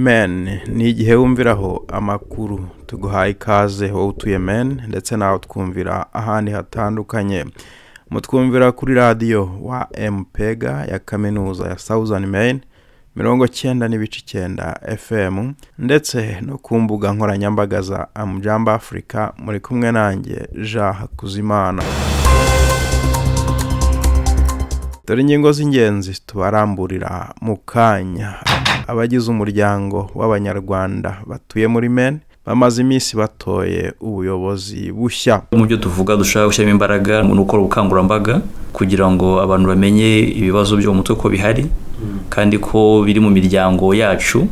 Maine ni igihe wumviraho amakuru tuguhaye ikaze wowe utuye Maine ndetse naho twumvira ahandi hatandukanye mutwumvira kuri radio wa mp4 ya kaminuza ya Southern Maine 90.9 FM ndetse no ku mbuga nkoranyambaga za Amjamba Africa muri kumwe nanjye Jean Hakuzimana. Dore ingingo z'ingenzi tubaramburira mu kanya. Abagize umuryango w'abanyarwanda batuye muri Maine bamaze iminsi batoye ubuyobozi bushya. Mu byo tuvuga dushaka gushyira imbaraga mu gukora ubukangurambaga kugira ngo abantu bamenye ibibazo byo mu mutwe ko bihari kandi ko biri mu miryango yacu.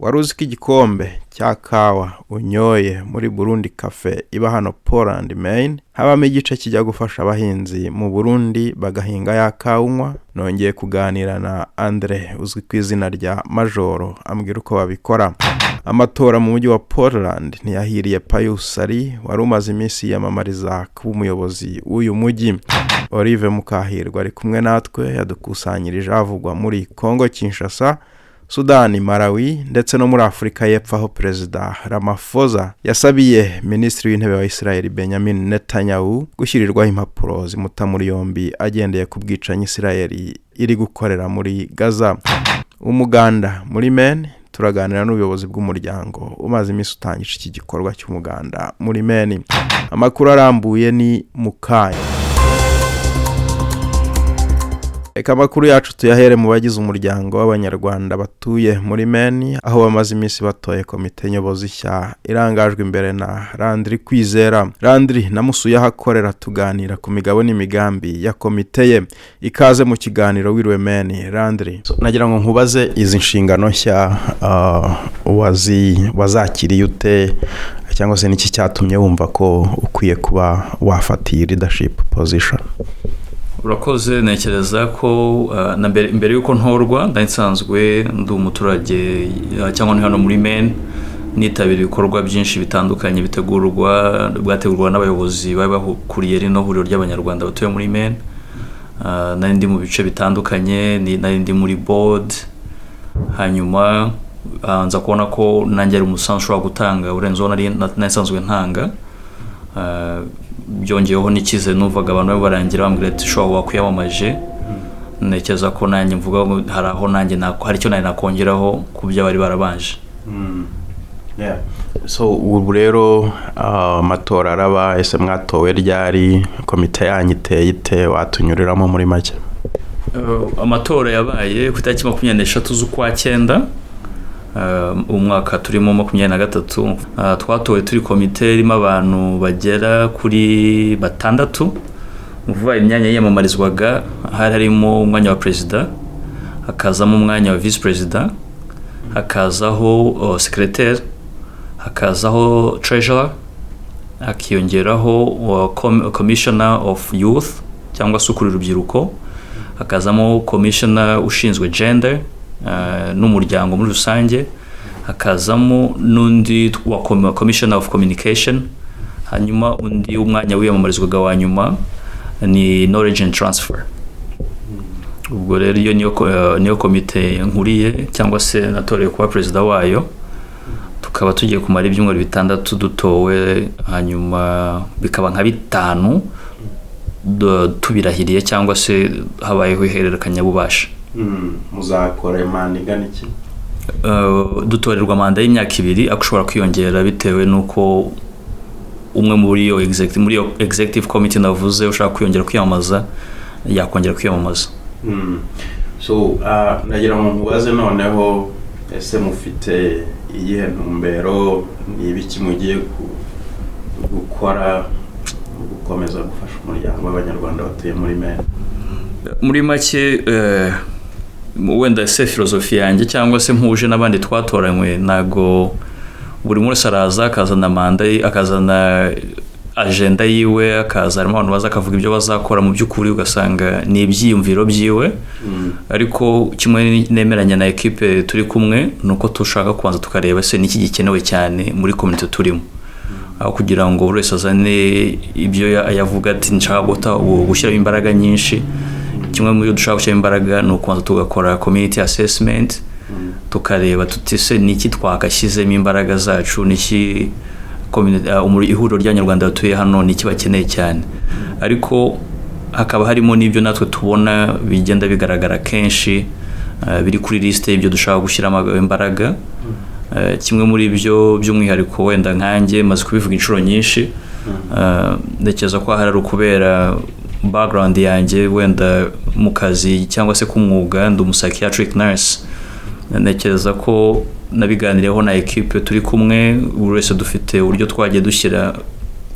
Waruzi ko igikombe cya kawa unyoye muri Burundi Cafe iba hano Poland Maine habamo igice kijya gufasha abahinzi mu Burundi bagahinga ya kawunywa. Nongeye kuganira na Andre uzwi ku izina rya Majoro ambwira uko babikora. Amatora mu mujyi wa Portland ntiyahiriye Payusari wari umaze iminsi yamamariza kuba umuyobozi w'uyu mujyi. Olive Mukahirwa ari kumwe natwe yadukusanyirije avugwa muri Kongo Kinshasa, Sudani, Malawi ndetse no muri Afrika y'Epfo aho Perezida Ramaphosa yasabiye Minisitiri w'Intebe wa Israel Benjamin Netanyahu gushyirirwaho impapuro zimuta muri yombi agendeye ku bwicanyi Israel iri gukorera muri Gaza. Umuganda muri Maine turaganira n'ubuyobozi bw'umuryango umaze iminsi utangije iki gikorwa cy'umuganda muri Maine. Amakuru arambuye ni mukanya. Eka amakuru yacu tuyahere mu bagize umuryango w'abanyarwanda batuye muri Maine aho bamaze iminsi batoye komite nyobozi nshya irangajwe imbere na Landry Kwizera. Landry namusuye ahakorera tuganira ku migabo n'imigambi ya komite ye. Ikaze mu kiganiro WIRIWE MAINE Landry. Nagira ngo nkubaze izi nshingano nshya wazakiriye ute cyangwa se niki cyatumye wumva ko ukwiye kuba wafatiye leadership position? Urakoze, nekereza ko imbere yuko ntorwa ndansanzwe ndi umuturage cyangwa hano muri Maine nitabira ibikorwa byinshi bitandukanye bwategurwa n'abayobozi babakuriye rino huriro ry'abanyarwanda batuye muri Maine. Nari ndi mu bice bitandukanye, nari ndi muri board, hanyuma nza kubona ko nanjye ari umusanzu ushobora gutanga urenzeho nari nasanzwe ntanga. Byongeyeho n'ikize numvaga abantu barangira bambwira ati showa wakwiyamamaje. Nekeza ko nanjye mvuga hari aho nanjye hari icyo nari nakongeraho ku byo bari barabanje. Yeah. So ubu rero amatora araba, ese mwatowe ryari, komite yanyu iteye ite, watunyuriramo muri make? Amatora yabaye ku itariki 23 z'ukwa 9 umwaka turimo 2023. Twatowe turi komite irimo abantu bagera kuri 6. Muvuga imyanya yiyamamarizwaga harimo umwanya wa president, hakazamo umwanya wa vice president, hakazaho secretary, hakazaho treasurer, hakiyongeraho commissioner of youth cyangwa sukuri rubyiruko, hakazamo commissioner ushinzwe gender n'umuryango muri rusange, hakazamo n'undi wa commissioner of communication, hanyuma undi umwanya wiyamamarizwaga wa nyuma ni knowledge and transfer. Ubwo rero iyo niyo komite nkuriye cyangwa se natoreye kuba president wayo. Tukaba tugiye kumara ibyumweru 6 dutowe, hanyuma bikaba nka 5 tubirahiriye cyangwa se habayeho ihererekanya bubasha. Muzakora manda ingana iki? Dutorerwa manda y'imyaka 2 akushobora kwiyongera bitewe nuko umwe muri yo executive committee navuze ushaka kwiyongera kwiyamamaza yakongera kwiyamamaza. So nagira ngo mubaze noneho ese mufite iyihe ntumbero, ni ibiki mugiye gukora gukomeza gufasha umuryango w'abanyarwanda batuye muri Maine? Muri make wenda se filosofi yanjye cyangwa se mpuje n'abandi twatoranywe, nago buri muri araza akazana manda, akazana agenda yiwe, akazana abantu baza akavuga ibyo bazakora mu by'ukuri ugasanga ni ibyiyumviro byiwe. Ariko kimwe nemeranya na equipe turi kumwe nuko tushaka kubanza tukareba se niki gikenewe cyane muri community turimo, aho kugira ngo buri wese azane ibyo yavuga ati nshaka gushyira imbaraga nyinshi. Kimwe mu byo dushaka gushyira imbaraga no kubanza tugakora community assessment tukareba tutise niki twagashyizemo imbaraga zacu, niki ihuriro ry'Abanyarwanda batuye hano niki bakeneye cyane. Ariko hakaba harimo n'ibyo natwe tubona bigenda bigaragara kenshi biri kuri liste y'ibyo dushaka gushyiramo imbaraga. Kimwe muri ibyo by'umwihariko wenda nkanjye maze kubivuga inshuro nyinshi, ndekeza ko hari ukubera background yanjye wenda mu kazi cyangwa se kumwuga ndi psychiatric nurse. Ndekeza ko nabiganireho na equipe turi kumwe, buri wese dufite uburyo twagiye dushyira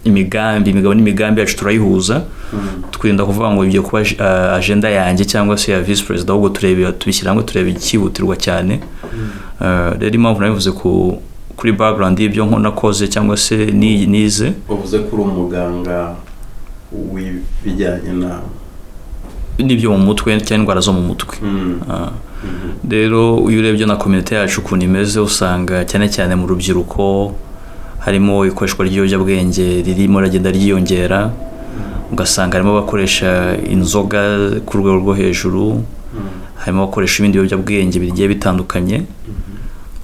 imigabo n'imigambi yacu turayihuza, twirinda kuvuga ngo ibyo kuba agenda yanjye cyangwa se ya vice president, ahubwo tubishyira ngo turebe ikihutirwa cyane. Rero impamvu nabivuze kuri background y'ibyo nakoze cyangwa se nize. Uvuze kuri umuganga w'ibijyanye n'ibyo mu mutwe cyangwa indwara zo mu mutwe. Rero iyo urebye na community yacu ukuntu imeze, usanga cyane cyane mu rubyiruko harimo ikoreshwa ry'ibiyobyabwenge ririmo ragenda ryiyongera, ugasanga harimo bakoresha inzoga ku rwego rwo hejuru, harimo bakoresha ibindi biyobyabwenge bigiye bitandukanye,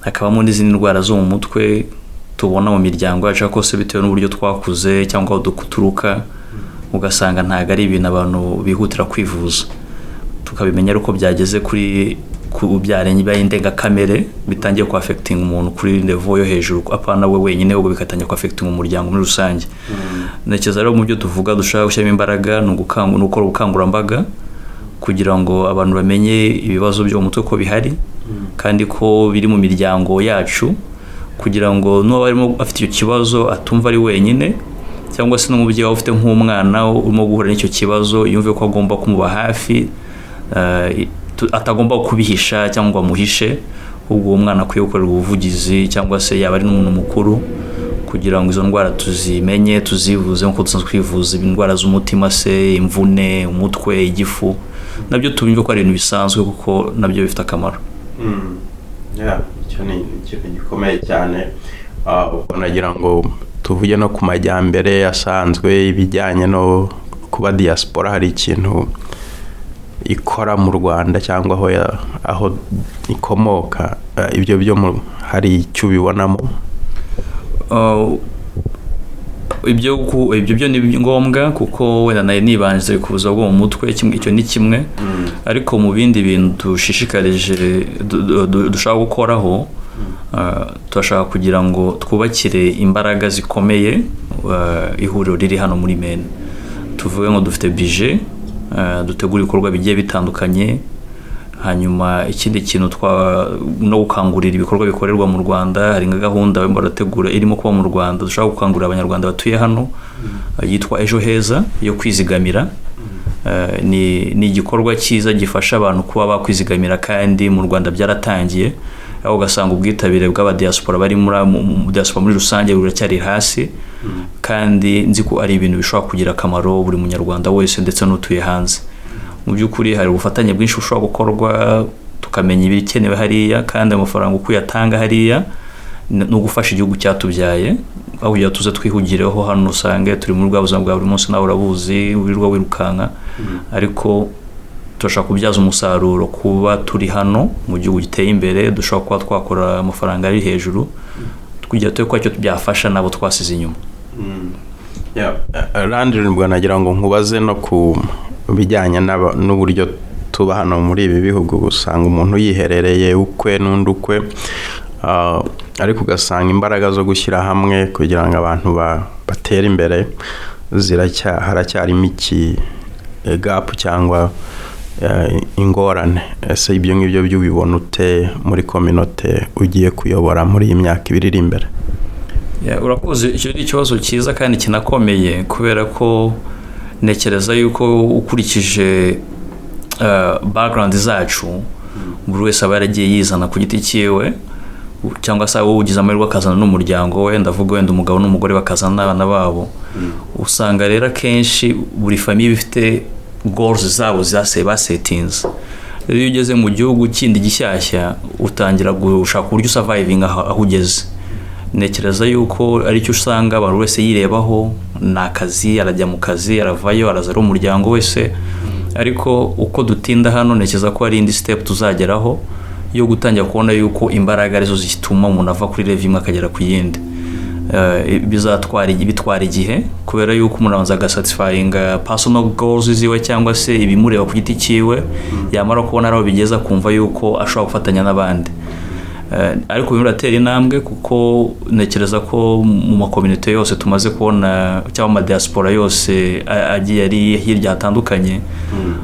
hakabamo n'izindi ndwara zo mu mutwe tubona mu miryango yacu kose bitewe n'uburyo twakuze cyangwa aho duturuka, ugasanga ntago ari ibintu abantu bihutira kwivuza. Tukabimenya uko byageze kuri byarenye indengakamere bitangiye ku affecting umuntu kuri level yo hejuru, apana we wenyine, ubwo bikatangiye ku affecting umuryango muri rusange. Nekeza rero mu byo tuvuga dushaka gushyiramo imbaraga no gukora ubukangurambaga kugira ngo abantu bamenye ibibazo byo mu mutwe ko bihari kandi ko biri mu miryango yacu, kugira ngo n'uwo barimo afite icyo kibazo atumva ari wenyine, cyangwa se n'umubyeyi wawe ufite nk'umwana urimo guhura n'icyo kibazo yumve ko agomba kumuba hafi, atagomba kubihisha cyangwa amuhishe, ubwo uwo mwana akwiye gukorerwa ubuvugizi cyangwa se yaba ari n'umuntu mukuru, kugira ngo izo ndwara tuzimenye tuzivuze nk'uko dusanzwe twivuza indwara z'umutima se, imvune, umutwe, igifu, nabyo tubimve ko ari ibintu bisanzwe kuko nabyo bifite akamaro. Icyo ni ikintu gikomeye cyane. Nagira ngo tuvuge no ku majyambere asanzwe ibijyanye no kuba diaspora, hari ikintu ikora mu Rwanda cyangwa aho ikomoka, ibyo byo hari icyo ubibonamo? Ibyo byo ni ngombwa kuko wenda nayo nibanje kubuza bwo mu mutwe, icyo ni kimwe, ariko mu bindi bintu dushishikarije dushaka gukoraho, turashaka kugira ngo twubakire imbaraga zikomeye ihuriro riri hano muri Maine. Tuvuge ngo dufite budget, dutegura ibikorwa bigiye bitandukanye, hanyuma ikindi kintu no gukangurira ibikorwa bikorerwa mu Rwanda. Hari nka gahunda barategura irimo kuba mu Rwanda, dushaka gukangurira Abanyarwanda batuye hano, yitwa Ejo Heza yo kwizigamira. Ni igikorwa cyiza gifasha abantu kuba bakwizigamira, kandi mu Rwanda byaratangiye, aho ugasanga ubwitabire bw'abadiaspora bari muri diaspora muri rusange buracyari hasi, kandi nzi ko ari ibintu bishobora kugira akamaro buri munyarwanda wese ndetse n'utuye hanze. Mu by'ukuri hari ubufatanye bwinshi bushobora gukorwa, tukamenya ibikenewe hariya, kandi amafaranga uko yatanga hariya no gufasha igihugu cyatubyaye, aho kugira tuze twihugireho hano usange turi muri bwa buzima bwa buri munsi nawe urabuzi wirirwa wirukanka, ariko turashaka kubyaza umusaruro kuba turi hano mu gihugu giteye imbere, dushobora kuba twakora amafaranga ari hejuru kugira ko icyo byafasha nabo twasize inyuma. Landry, mbwa nagira ngo nkubaze no ku bijyanye n'uburyo tuba hano muri ibi bihugu, usanga umuntu yiherereye ukwe n'undi ukwe, ariko ugasanga imbaraga zo gushyira hamwe kugira ngo abantu batere imbere haracyarimo iki gap cyangwa ingorane. Ese ibyo ngibyo by'ubibona ute muri community ugiye kuyobora muri iyi myaka ibiri iri imbere? Urakoze. Icyo ni ikibazo cyiza kandi kinakomeye, kubera ko nekereza yuko ukurikije background zacu buri wese aba yaragiye yizana ku giti cyiwe, cyangwa se wowe ugize amahirwe akazana n'umuryango we, ndavuga wenda umugabo n'umugore bakazana n'abana babo. Usanga rero akenshi buri famille bifite goals zabo basetinze. Rero iyo ugeze mu gihugu kindi gishyashya utangira gushaka uburyo surviving aho ugeze. Nekereza yuko ari cyo usanga abantu wese yirebaho, nakazi arajya mu kazi, aravayo, arazara umuryango wese, ariko uko dutinda hano nekeza ko ari indi step tuzageraho yo gutangira kubona yuko imbaraga arizo zituma umuntu ava kuri level imwe akagera ku yindi. Bitwara igihe kubera yuko umuntu abanza agasatisfyinga personal goals ziwe cyangwa se ibimureba ku giti cyiwe, yamara kubona aho bigeza kumva yuko ashobora gufatanya n'abandi. Ariko bimuratera intambwe kuko nekereza ko mu makommunity yose tumaze kubona cyangwa ama diaspora yose agiye ari hirya hatandukanye,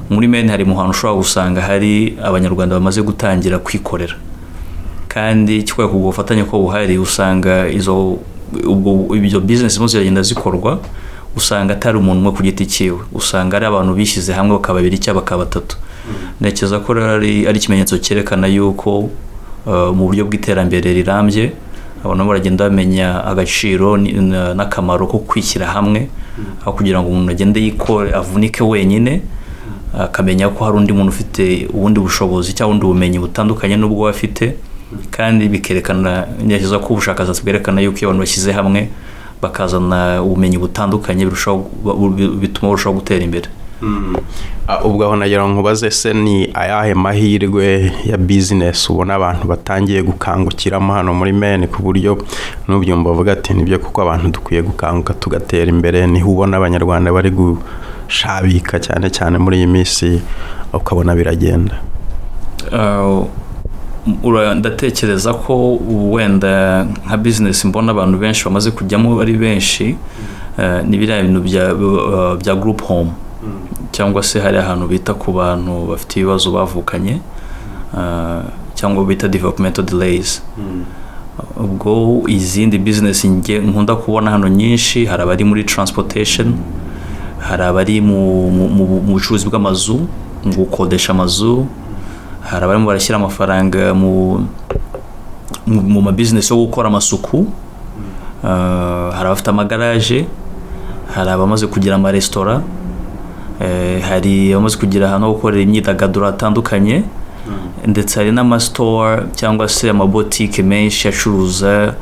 muri Maine hari mu hantu ushobora gusanga hari abanyarwanda bamaze gutangira kwikorera, kandi kikwiye kugufatanya ko buhari usanga ibyo business mo ziragenda zikorwa, usanga atari umuntu umwe ku giti cyiwe, usanga ari abantu bishyize hamwe bakaba babiri cyangwa bakaba batatu. Nekeza ko ari ikimenyetso cyerekana yuko mu buryo bw'iterambere rirambye abantu baragenda bamenya agaciro n'akamaro ko kwishyira hamwe, aho kugira ngo umuntu agende yikore avunike wenyine, akamenya ko hari undi muntu ufite ubundi bushobozi cyangwa undi bumenyi butandukanye n'ubwo afite, kandi bikerekana neza ko ubushakashatsi bwerekana yuko abantu bashyize hamwe bakazana ubumenyi butandukanye bituma barushaho gutera imbere. Ubwo aho nagira ngo nkubaze se ni ayahe mahirwe ya business ubona abantu batangiye gukangukiramo hano muri Maine, ku buryo n'ubyumva bavuga ati nibyo kuko abantu dukwiye gukanguka tugatera imbere, niho ubona abanyarwanda bari gushabika cyane muri iyi minsi ukabona biragenda? Ndatekereza ko wenda nka business mbona abantu benshi bamaze kujyamo ari benshi, ni biriya bintu bya group home, cyangwa se hari ahantu bita ku bantu bafite ibibazo bavukanye, cyangwa bita developmental delays. Ubwo izindi business nkunda kubona hano nyinshi, hari abari muri transportation, hari abari mu bucuruzi bw'amazu, mu gukodesha amazu, hari abarimo barashyira amafaranga mu ma business yo gukora amasuku, hari abafite amagaraje, hari abamaze kugira ama restaurant, hari abamaze kugira ahantu ho gukorera imyidagaduro atandukanye, ndetse hari n'amastore cyangwa se amabotike menshi acuruza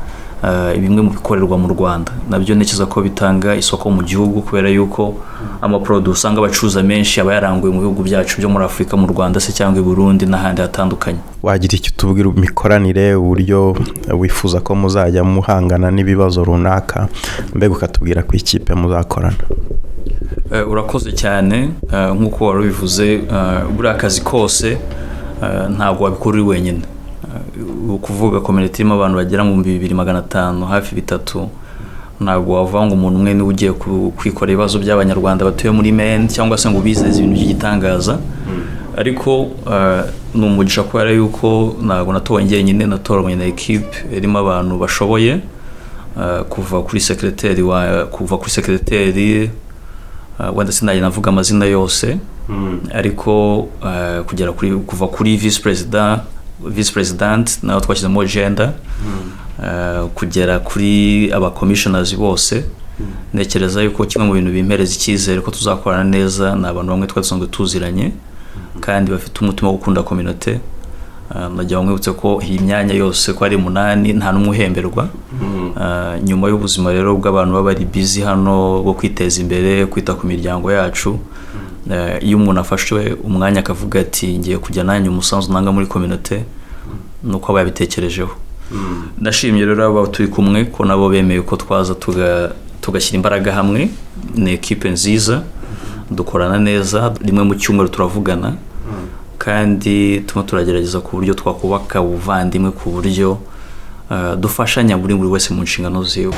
bimwe mu bikorerwa mu Rwanda. Nabyo nekeza ko bitanga isoko mu gihugu, kubera yuko amaproduct usanga abacuruza menshi aba yaranguye mu bihugu byacu byo muri Afrika, mu Rwanda se cyangwa i Burundi n'ahandi hatandukanye. Wagira icyo tubwira imikoranire, uburyo wifuza ko muzajya muhangana n'ibibazo runaka, mbega ukatubwira ku ikipe muzakorana? Urakoze cyane. Nk'uko wari bivuze, buri akazi kose ntabwo wabikora wenyine. Ukuvuga community irimo abantu bagera mu 2500 hafi 3, ntabwo wavanga umuntu umwe ni ugiye kwikora ibibazo by'abanyarwanda batuye muri Maine cyangwa se ngo bizeze ibintu by'igitangaza. Ariko ni umugisha kubera yuko ntabwo natowe njyenyine, natoranye na equipe irimo abantu bashoboye, kuva kuri secretary wenda sinaje navuga amazina yose, ariko kugera kuva kuri vice president naho twashyizemo gender, kugera kuri aba commissioners bose. Nekereza yuko kimwe mu bintu bimpereza icyizere ko tuzakorana neza n'abantu bamwe twasanzwe tuziranye kandi bafite umutima wo gukunda community. Nagira mwibutse ko iyi myanya yose ko ari 8 nta numwe uhemberwa. Nyuma y'ubuzima rero bw'abantu baba bari busy hano bwo kwiteza imbere, kwita ku miryango yacu, iyo umuntu afashwe umwanya akavuga ati ngiye kujya nanjye umusanzu nanga muri community, nuko aba yabitekerejeho. Ndashimye rero aba turi kumwe ko nabo bemeye ko twaza tugashyira imbaraga hamwe. Ni equipe nziza, dukorana neza, rimwe mu cyumweru turavugana, kandi turagerageza ku buryo twakubaka ubuvandimwe, ku buryo dufashanya buri wese mu nshingano ziwe.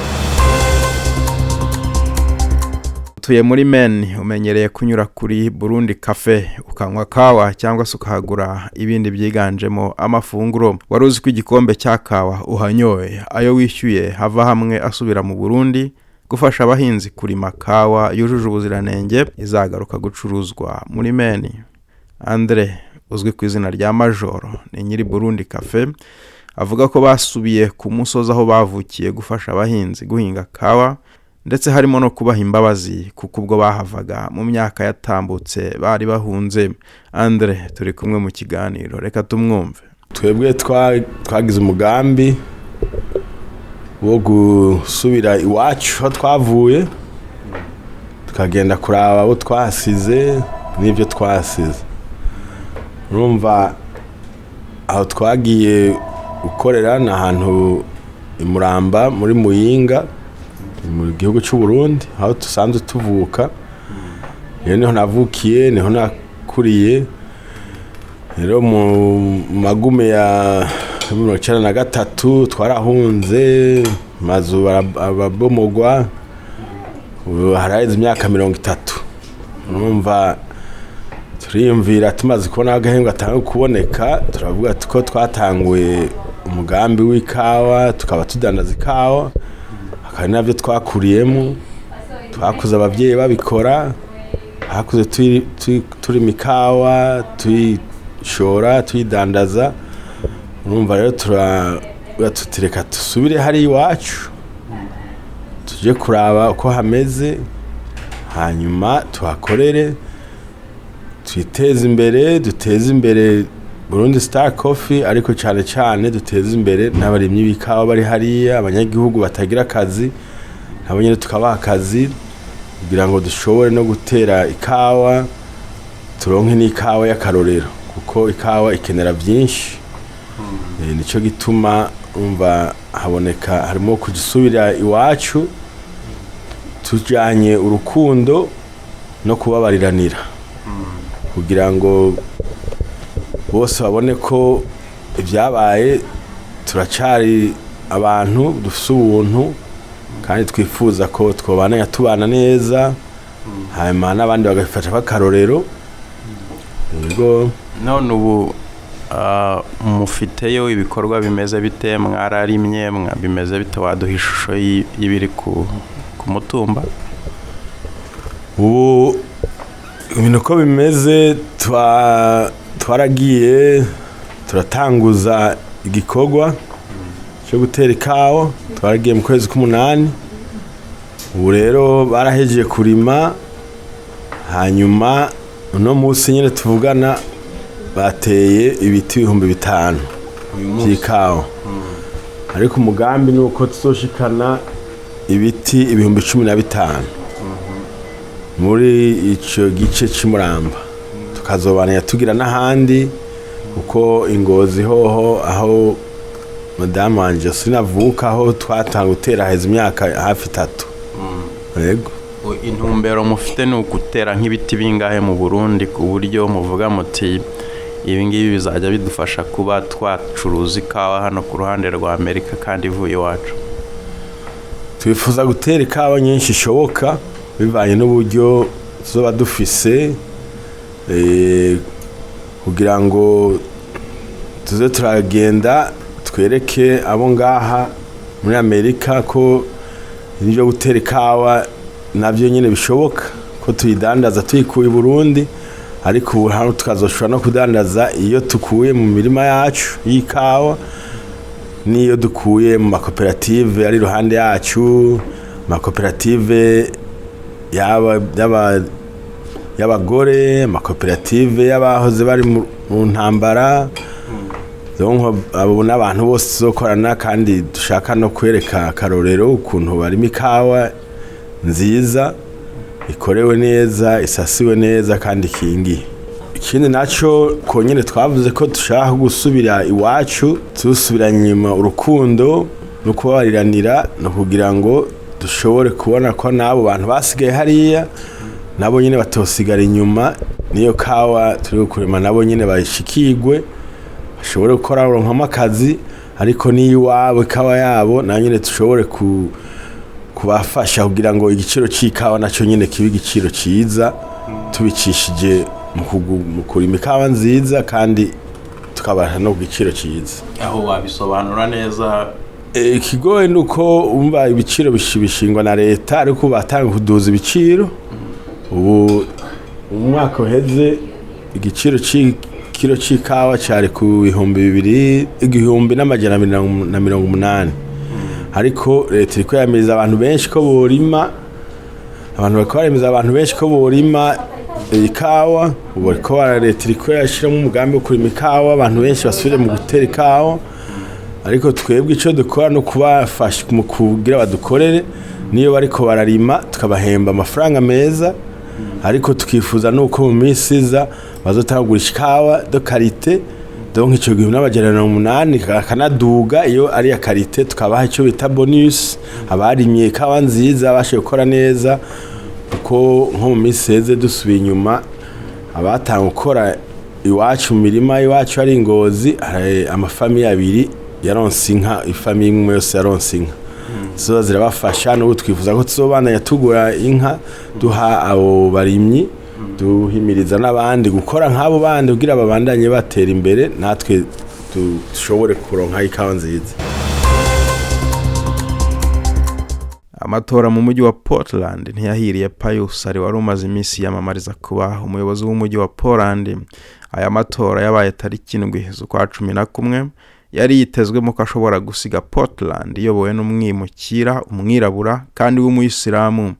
Tuye muri Maine umenyereye kunyura kuri Burundi Cafe ukanywa kawa cyangwa se ukahagura ibindi byiganjemo amafunguro. Wari uzi ko igikombe cya kawa uhanyoye ayo wishyuye hava hamwe asubira mu Burundi gufasha abahinzi kurima kawa yujuje ubuziranenge izagaruka gucuruzwa muri Maine? Andre uzwi ku izina rya Majoro ni nyiri Burundi Cafe, avuga ko basubiye ku musozi aho bavukiye gufasha abahinzi guhinga kawa, ndetse harimo no kubaha imbabazi kuko ubwo bahavaga mu myaka yatambutse bari bahunze. Andre turi kumwe mu kiganiro, reka tumwumve. Twebwe twagize umugambi wo gusubira iwacu aho twavuye, tukagenda kuraba abo twasize n'ibyo twasize. Urumva aho twagiye gukorera ni ahantu i Muramba muri Muyinga mu gihugu cy'u Burundi, aho dusanzwe tuvuka. Rero niho navukiye, niho nakuriye. Rero mu magume ya 1993 twarahunze, mazu ababomogwa, haraheze imyaka 30. Urumva turiyumvira tumaze kubona agahembwe atanga kuboneka, turavuga ko twatanguye umugambi w'ikawa, tukaba tudandaza ikawa, akari navyo twakuriyemo, twakuze abavyeyi babikora, hakuze turi mikawa, tuyishora, tuyidandaza. Urumva rero tutireka tusubire hari iwacu, tuje kuraba uko hameze, hanyuma tuhakorere, twiteze imbere, duteze imbere Burundi Star Coffee, ariko cyane cyane duteze imbere n'abarimyi b'ikawa bari hariya, abanyagihugu batagira akazi, nabo nyine tukabaha akazi kugira ngo dushobore no gutera ikawa, turonke n'ikawa y'akarorero, kuko ikawa ikenera byinshi. Nico gituma umva haboneka harimo kujisubira iwacu, tujanye urukundo no kubabariranira, kugira ngo bose babone ko ibyabaye turacari abantu dufite ubuntu, kandi twifuza ko tubana neza, hanyuma n'abandi bagafasha bakarorero. Yego, none ubu mufiteyo ibikorwa bimeze bite? Mwararimye bimeze bite? Waduha ishusho y'ibiri ku mutumba. Ubu ibintu ko bimeze, twaragiye turatanguza igikorwa cyo gutera ikawa, twaragiye mu kwezi k'8. Ubu rero barahejeje kurima, hanyuma uno munsi nyine tuvugana bateye ibiti 5,000 by'ikawa. Ariko umugambi nuko tuzoshikana ibiti 15,000 muri ico gice c'Imuramba, tukazobana tugira n'ahandi, uko Ingozi hoho aho Madame wanje sinavuka, aho twatanga gutera heza imyaka hafi 3. Yego, intumbero mufite ni ugutera nk'ibiti bingahe mu Burundi, ku buryo muvuga muti ibi ngibi bizajya bidufasha kuba twacuruza ikawa hano ku ruhande rwa Amerika kandi ivuye iwacu? Twifuza gutera ikawa nyinshi ishoboka, bivanye n'uburyo tuzoba dufise, kugira ngo tuze turagenda twereke abo ngaha muri Amerika ko ibyo gutera ikawa navyo nyine bishoboka, ko tuyidandaza tuyikuye i Burundi, ariko ubu hano tukazoshobora no kudandaza iyo tukuye mu mirima yacu y'ikawa, niyo dukuye mu makoperative ari iruhande yacu, makoperative y'abagore, makoperative y'abahoze bari mu ntambara. Abo n'abantu bose tuzokorana, kandi dushaka no kwereka akarorero ukuntu barimo ikawa nziza, ikorewe neza, isasiwe neza kandi ikingiye. Ikindi naco konyene twavuze ko dushaka gusubira iwacu, tusubira nyuma urukundo no kubariranira, no kugira ngo dushobore kubona ko nabo bantu basigaye hariya nabo nyine batosigara inyuma, niyo kawa turi kurema nabo nyine bayishikirwe, bashobore gukora akazi, ariko niyo wabo ikawa yabo na nyine dushobore kubafasha kugira ngo igiciro cy'ikawa naco nyine kibe igiciro ciza, tubicishije mu kurima ikawa nziza kandi tukabasha no kugiciro ciza. Aho wabisobanura neza? Ikigoye nuko umva ibiciro bishingwa na leta, ariko batanga kuduza ibiciro. Ubu umwaka uheze igiciro kilo c'ikawa cyari ku 2,280, ariko leta iriko yamiriza abantu benshi ko borima, abantu bakoremeza abantu benshi ko borima ikawa. Ubu ariko leta iriko yashiramo umugambi wo kurima ikawa, abantu benshi basubire mu gutera ikawa, ariko twebwe ico dukora no kubafasha mu kugira badukorere, niyo bariko bararima tukabahemba amafaranga meza, ariko tukifuza nuko mu minsi iza bazotagurisha ikawa de qualité donc ico 1808 kanaduga iyo ari ya karite tukabaha ico bita bonus abarimye ikawa nziza bashe gukora neza uko nko mu miseze dusubiye inyuma abatanga gukora iwacu mirima iwacu ari Ngozi amafamiye abiri yaronse inka ifamiye imwe yose yaronse inka zo zirabafasha no twifuza ko tuzobana yatugura inka duha abo barimyi duhimiriza n'abandi gukora nk'abo bandi kugira babandanye batera imbere natwe dushobore kuronka ikawa nziza. Amatora mu mujyi wa Portland ntiyahiriye Pius ari wari umaze iminsi yamamariza kuba umuyobozi w'umujyi wa Portland. Aya matora yabaye tariki 7 z'ukwa 11 yari yitezwemo ko ashobora gusiga Portland iyobowe n'umwimukira umwirabura kandi w'umuyisilamu.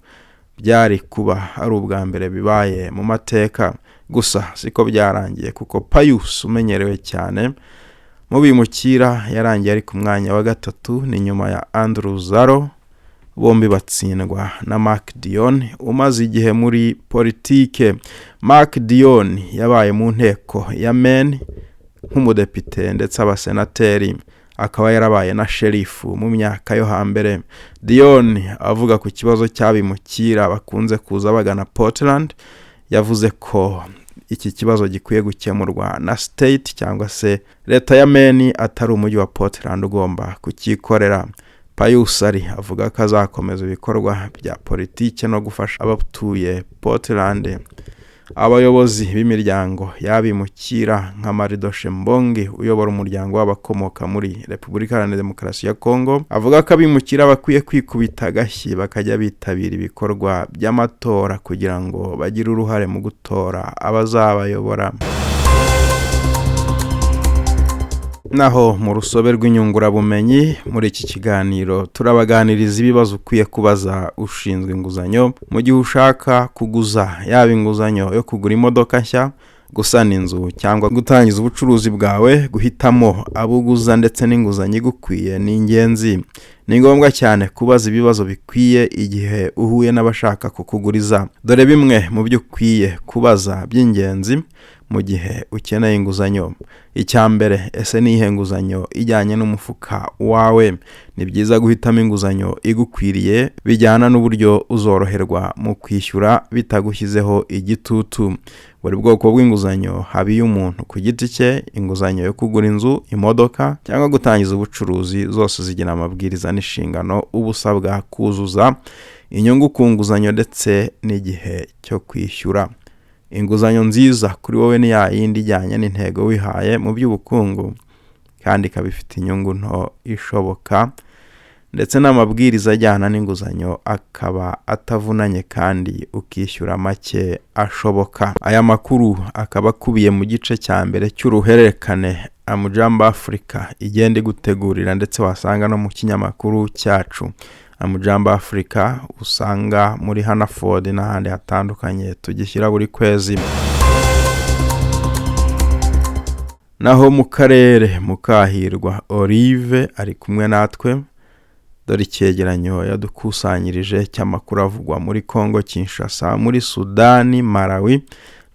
Byari kuba ari ubwa mbere bibaye mu mateka, gusa siko byarangiye kuko Pius umenyerewe cyane mu bimukira yarangiye ari ku mwanya wa gatatu ni nyuma ya Andrew Zaro. Bombi batsindwa na Mark Dion umaze igihe muri politike. Mark Dion yabaye mu nteko ya Maine nk'umudepite ndetse abasenateri, akaba yarabaye na sherifu mu myaka yo hambere. Dion avuga ku kibazo cy'abimukira bakunze kuza bagana Portland, yavuze ko iki kibazo gikwiye gukemurwa na state cyangwa se leta ya Maine atari umujyi wa Portland ugomba kukikorera. Pius avuga ko azakomeza ibikorwa bya politike no gufasha abatuye Portland. Abayobozi b'imiryango y'abimukira nka Maridoshe Mbongi uyobora umuryango w'abakomoka muri Repubulika Iharanira Demokarasi ya Kongo avuga ko abimukira bakwiye kwikubita agashyi bakajya bitabira ibikorwa by'amatora kugira ngo bagire uruhare mu gutora abazabayobora. Naho mu rusobe rw'inyungurabumenyi muri iki kiganiro turabaganiriza ibibazo ukwiye kubaza ushinzwe inguzanyo mu gihe ushaka kuguza yaba inguzanyo yo kugura imodoka nshya, gusana inzu cyangwa gutangiza ubucuruzi bwawe. Guhitamo abuguza ndetse n'inguzanyo igukwiye ni ingenzi. Ni ngombwa cyane kubaza ibibazo bikwiye igihe uhuye n'abashaka kukuguriza. Dore bimwe mu byo ukwiye kubaza by'ingenzi mu gihe ukeneye inguzanyo. Icyambere, ese ni ihe nguzanyo ijyanye n'umufuka wawe? Ni byiza guhitamo inguzanyo igukwiriye bijyana n'uburyo uzoroherwa mu kwishyura bitagushyizeho igitutu. Buri bwoko bw'inguzanyo habiye umuntu ku giti cye, inguzanyo yo kugura inzu, imodoka cyangwa gutangiza ubucuruzi zose zigira amabwiriza n'inshingano ubusabwa kuzuza, inyungu ku nguzanyo ndetse n'igihe cyo kwishyura. Inguzanyo nziza kuri wowe ni ya yindi ijyanye n'intego wihaye mu by'ubukungu kandi ikabifite inyungu nto ishoboka, ndetse n'amabwiriza ajyana n'inguzanyo akaba atavunanye kandi ukishyura make ashoboka. Aya makuru akaba akubiye mu gice cya mbere cy'uruhererekane Amujamba Africa igenda gutegurira ndetse wasanga no mu kinyamakuru cyacu Amujamba Africa usanga muri Hanaford n'ahandi hatandukanye tugishyira buri kwezi. Naho mu karere Mukahirwa Olive ari kumwe natwe. Dore icyegeranyo yadukusanyirije cy'amakuru avugwa muri Kongo Kinshasa, muri Sudani, Malawi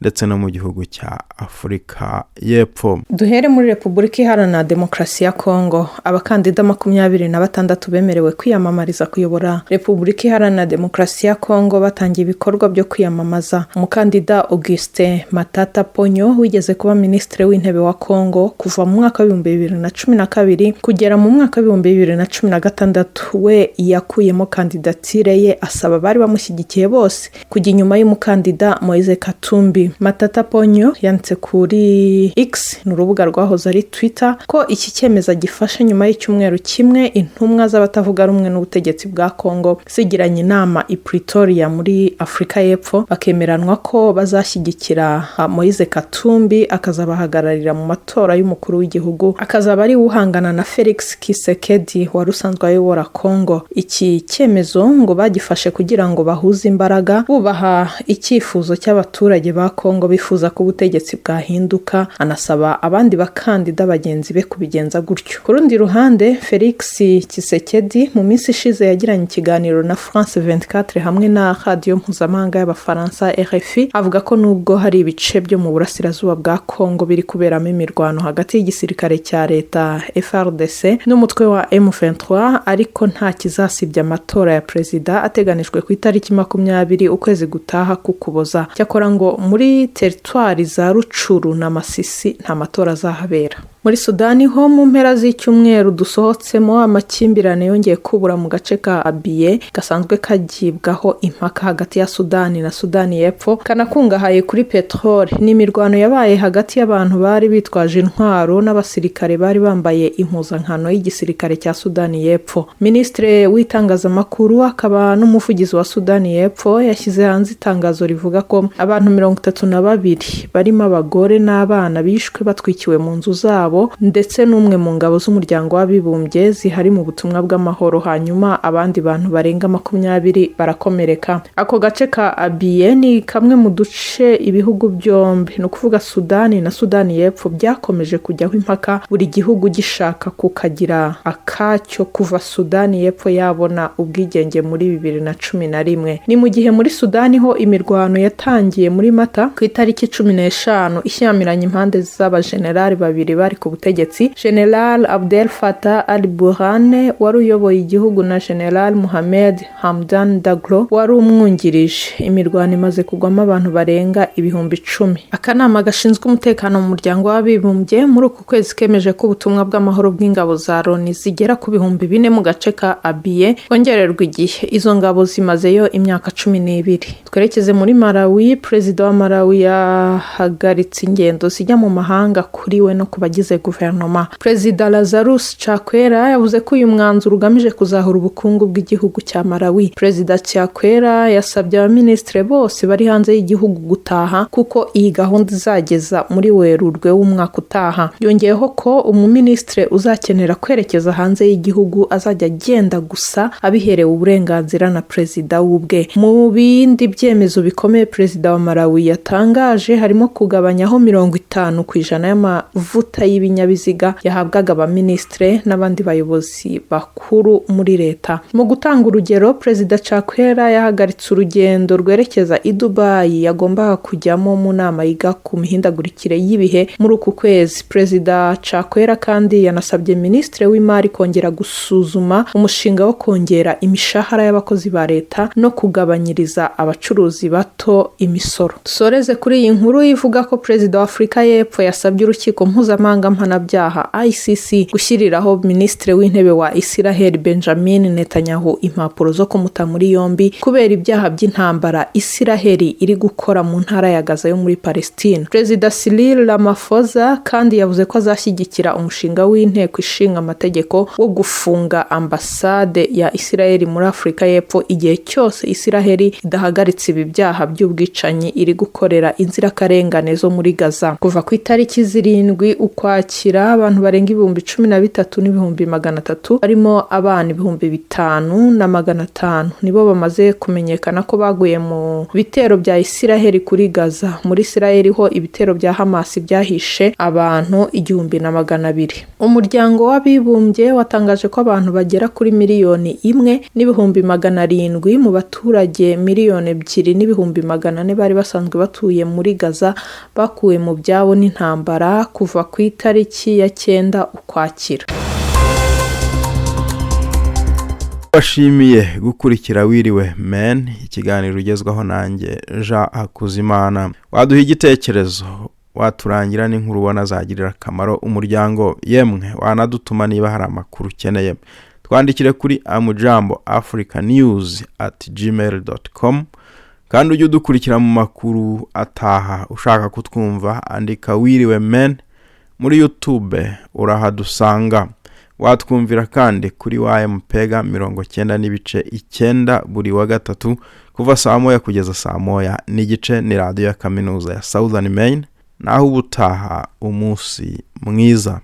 ndetse no mu gihugu cya Afrika y'Epfo. Duhere muri Repubulika Iharanira Demokarasi ya Kongo. Abakandida 26 bemerewe kwiyamamariza kuyobora Repubulika Iharanira Demokarasi ya Kongo batangiye ibikorwa byo kwiyamamaza. Umukandida Augustin Matata Ponyo wigeze kuba ministre w'intebe wa Kongo kuva mu mwaka wa 2012 kugera mu mwaka wa 2016, we yakuyemo kandidatire ye asaba bari bamushyigikiye bose kujya inyuma y'umukandida Moise Katumbi. Matata Ponyo yanditse kuri X n'urubuga rwahoze ari Twitter ko iki cyemeza gifashe nyuma y'icyumweru kimwe intumwa z'abatavuga rumwe n'ubutegetsi bwa Kongo zigiranye inama i Pretoria muri Afrika y'Epfo bakemeranwa ko bazashyigikira Moise Katumbi akazabahagararira mu matora y'umukuru w'igihugu, akazaba ari uhangana na Felix Tshisekedi wari usanzwe ayobora Kongo. Iki cyemezo ngo bagifashe kugira ngo bahuze imbaraga bubaha icyifuzo cy'abaturage ba Kongo bifuza ko ubutegetsi bwahinduka, anasaba abandi bakandida bagenzi be kubigenza gutyo. Ku rundi ruhande, Felix Tshisekedi mu minsi ishize yagiranye ikiganiro na France 24 hamwe na radio mpuzamahanga y'Abafaransa RFI, avuga ko nubwo hari ibice byo mu burasirazuba bwa Kongo biri kuberamo imirwano hagati y'igisirikare cya leta FARDC n'umutwe wa M23, ariko nta kizasibya amatora ya perezida ateganijwe ku itariki 20 ukwezi gutaha k'Ukuboza. Cyakora ngo muri teritwari za Rucuru na Masisi nta matora azahabera. Muri Sudani ho mu mpera z'icyumweru dusohotsemo, amakimbirane yongeye kubura mu gace ka Abyei gasanzwe kagibwaho impaka hagati ya Sudani na Sudani y'Epfo, kanakungahaye kuri petrole. N'imirwano yabaye hagati y'abantu bari bitwaje intwaro n'abasirikare bari bambaye impuzankano y'igisirikare cya Sudani y'Epfo. Ministre w'itangazamakuru akaba n'umuvugizi wa Sudani y'Epfo yashyize hanze itangazo rivuga ko abantu 32 barimo abagore n'abana bishwe batwikiwe mu nzu zabo, ndetse n'umwe mu ngabo z'umuryango w'abibumbye zihari mu butumwa bw'amahoro, hanyuma abandi bantu barenga 20 barakomereka. Ako gace ka Abyei ni kamwe mu duce ibihugu byombi, no kuvuga Sudani na Sudani y'Epfo, byakomeje kujyaho impaka, buri gihugu gishaka kukagira akacyo kuva Sudani y'Epfo yabona ubwigenge muri 2011. Ni mu gihe muri Sudani ho imirwano yatangiye muri Mata ku itariki 15 ishyamiranye impande z'abajenerali babiri bari ku butegetsi, General Abdel Fattah al-Burhan wari uyoboye igihugu na General Mohamed Hamdan Daglo wari umwungirije. Imirwano imaze kugwamo abantu barenga 10,000. Akanama gashinzwe umutekano mu muryango w'abibumbye muri uku kwezi kemeje ko ubutumwa bw'amahoro bw'ingabo za Loni zigera ku 4,000 mu gace ka Abyei kongererwa igihe. Izo ngabo zimazeyo imyaka 12. Twerekeze muri Malawi. Perezida wa Malawi yahagaritse ingendo zijya mu mahanga kuri we no kubagize guverinoma. Perezida Lazarus Chakwera yavuze ko uyu mwanzuro ugamije kuzahura ubukungu bw'igihugu cya Malawi. Perezida Chakwera yasabye abaminisitiri bose bari hanze y'igihugu gutaha kuko iyi gahunda izageza muri Werurwe w'umwaka utaha. Yongeyeho ko umuminisitiri uzakenera kwerekeza hanze y'igihugu azajya agenda gusa abiherewe uburenganzira na perezida w'ubwe. Mu bindi byemezo bikomeye perezida wa Malawi yatangaje harimo kugabanyaho 50% y'amavuta y'ibinyabiziga yahabwaga abaminisitiri n'abandi bayobozi bakuru muri leta. Mu gutanga urugero, perezida Chakwera yahagaritse urugendo rwerekeza i Dubai yagombaga kujyamo mu nama yiga ku mihindagurikire y'ibihe muri uku kwezi. Perezida Chakwera kandi yanasabye minisitiri w'imari kongera gusuzuma umushinga wo kongera imishahara y'abakozi ba leta no kugabanyiriza abacuruzi bato imisoro. Dusoreze kuri iyi nkuru ivuga ko perezida wa Afurika y'Epfo yasabye urukiko mpuzamahanga mpanabyaha ICC gushyiriraho minisitiri w'intebe wa Israel Benjamin Netanyahu impapuro zo kumuta muri yombi kubera ibyaha by'intambara Israel iri gukora mu ntara ya Gaza yo muri Palestine. Perezida Cyril Ramaphosa kandi yavuze ko azashyigikira umushinga w'inteko ishinga amategeko wo gufunga ambasade ya Israel muri Afurika y'Epfo igihe cyose Israel idahagaritse ibi byaha by'ubwicanyi iri gukorera inzirakarengane zo muri Gaza. Kuva ku itariki 7 Ukwakira, abantu barenga 13,300 barimo abana 5,500 nibo bamaze kumenyekana ko baguye mu bitero bya Israel kuri Gaza. Muri Israel ho ibitero bya Hamas byahishe abantu 1,200. Umuryango w'abibumbye watangaje ko abantu bagera kuri 1,700,000 mu baturage 2,400,000 bari basanzwe batuye muri Gaza bakuwe mu byabo n'intambara kuva ku itariki ya 9 Ukwakira. Bashimiye gukurikira Wiriwe Maine, ikiganiro ugezwaho nanjye Jean Hakuzimana. Waduha igitekerezo, waturangira n'inkuru ubona zagirira akamaro umuryango, yemwe wanadutuma niba hari amakuru ukeneye. Twandikire kuri amujamboafricanews@gmail.com. kandi ujye udukurikira mu makuru ataha. Ushaka kutwumva andika Wiriwe Maine muri YouTube urahadusanga. Watwumvira kandi kuri WIRIWE MAINE 90.9 buri wa gatatu kuva saa 1 kugeza saa 1:15 ni radio ya kaminuza ya Southern Maine. Naho ubutaha umunsi mwiza.